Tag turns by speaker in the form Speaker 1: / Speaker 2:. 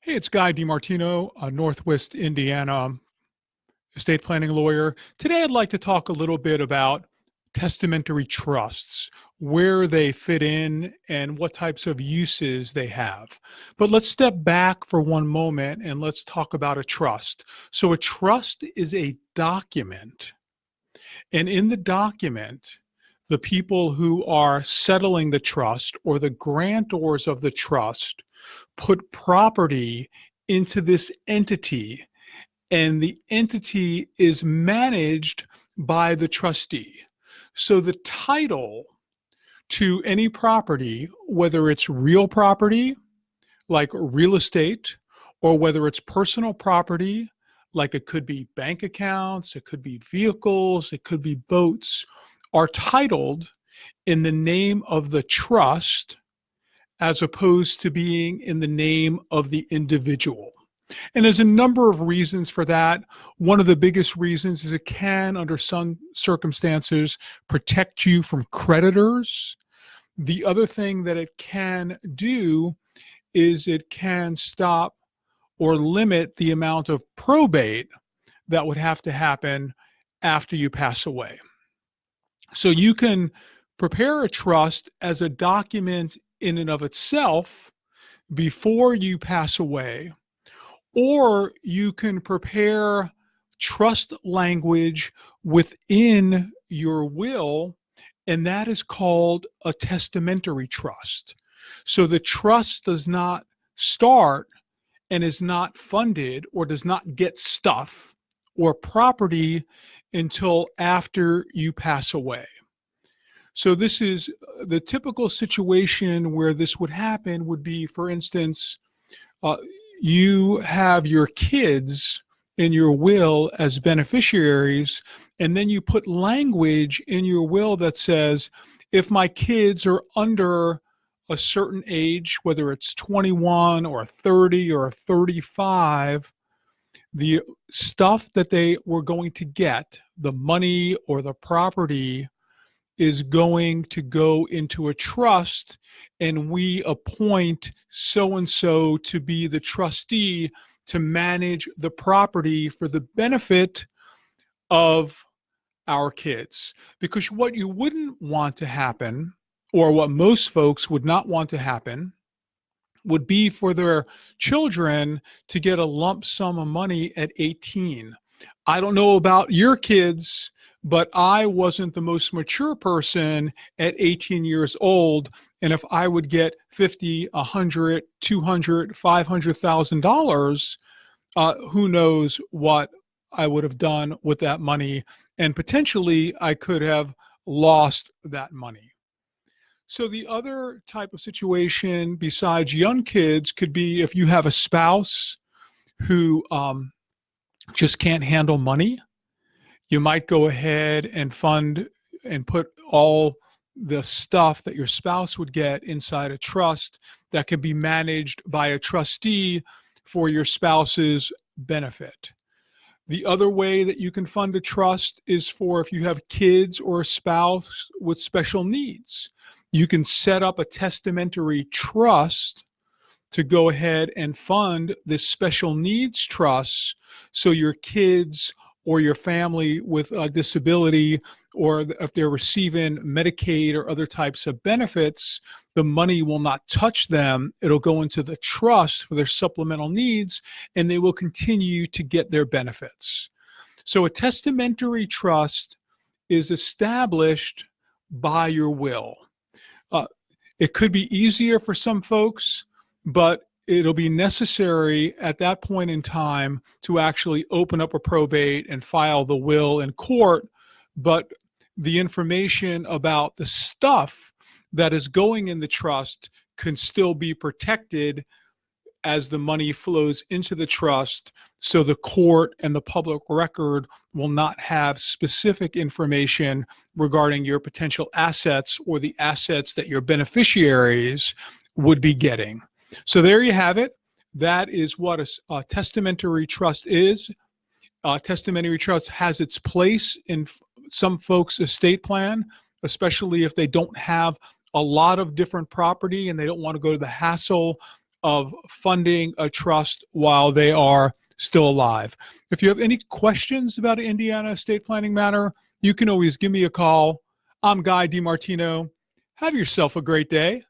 Speaker 1: Hey, it's Guy DiMartino, a Northwest Indiana estate planning lawyer. Today, I'd like to talk a little bit about testamentary trusts, where they fit in, and what types of uses they have. But let's step back for one moment and let's talk about a trust. So, a trust is a document, and in the document, the people who are settling the trust or the grantors of the trust put property into this entity, and the entity is managed by the trustee. So the title to any property, whether it's real property, like real estate, or whether it's personal property, like it could be bank accounts, it could be vehicles, it could be boats, are titled in the name of the trust as opposed to being in the name of the individual. And there's a number of reasons for that. One of the biggest reasons is it can, under some circumstances, protect you from creditors. The other thing that it can do is it can stop or limit the amount of probate that would have to happen after you pass away. So you can prepare a trust as a document in and of itself before you pass away, or you can prepare trust language within your will, and that is called a testamentary trust. So the trust does not start and is not funded or does not get stuff or property until after you pass away. So this is the typical situation where this would happen would be, for instance, you have your kids in your will as beneficiaries, and then you put language in your will that says, if my kids are under a certain age, whether it's 21 or 30 or 35, the stuff that they were going to get, the money or the property, is going to go into a trust, and we appoint so-and-so to be the trustee to manage the property for the benefit of our kids. Because what you wouldn't want to happen, or what most folks would not want to happen, would be for their children to get a lump sum of money at 18. I don't know about your kids, but I wasn't the most mature person at 18 years old. And if I would get $50, $100, $200, $500,000, who knows what I would have done with that money. And potentially I could have lost that money. So the other type of situation besides young kids could be if you have a spouse who just can't handle money. You might go ahead and fund and put all the stuff that your spouse would get inside a trust that can be managed by a trustee for your spouse's benefit. The other way that you can fund a trust is for if you have kids or a spouse with special needs. You can set up a testamentary trust to go ahead and fund this special needs trust so your kids or your family with a disability, or if they're receiving Medicaid or other types of benefits, the money will not touch them. It'll go into the trust for their supplemental needs, and they will continue to get their benefits. So a testamentary trust is established by your will. It could be easier for some folks, but it'll be necessary at that point in time to actually open up a probate and file the will in court. But the information about the stuff that is going in the trust can still be protected as the money flows into the trust, so the court and the public record will not have specific information regarding your potential assets or the assets that your beneficiaries would be getting. So there you have it. That is what a testamentary trust is. A testamentary trust has its place in some folks' estate plan, especially if they don't have a lot of different property and they don't want to go to the hassle of funding a trust while they are still alive. If you have any questions about an Indiana estate planning matter, you can always give me a call. I'm Guy DiMartino. Have yourself a great day.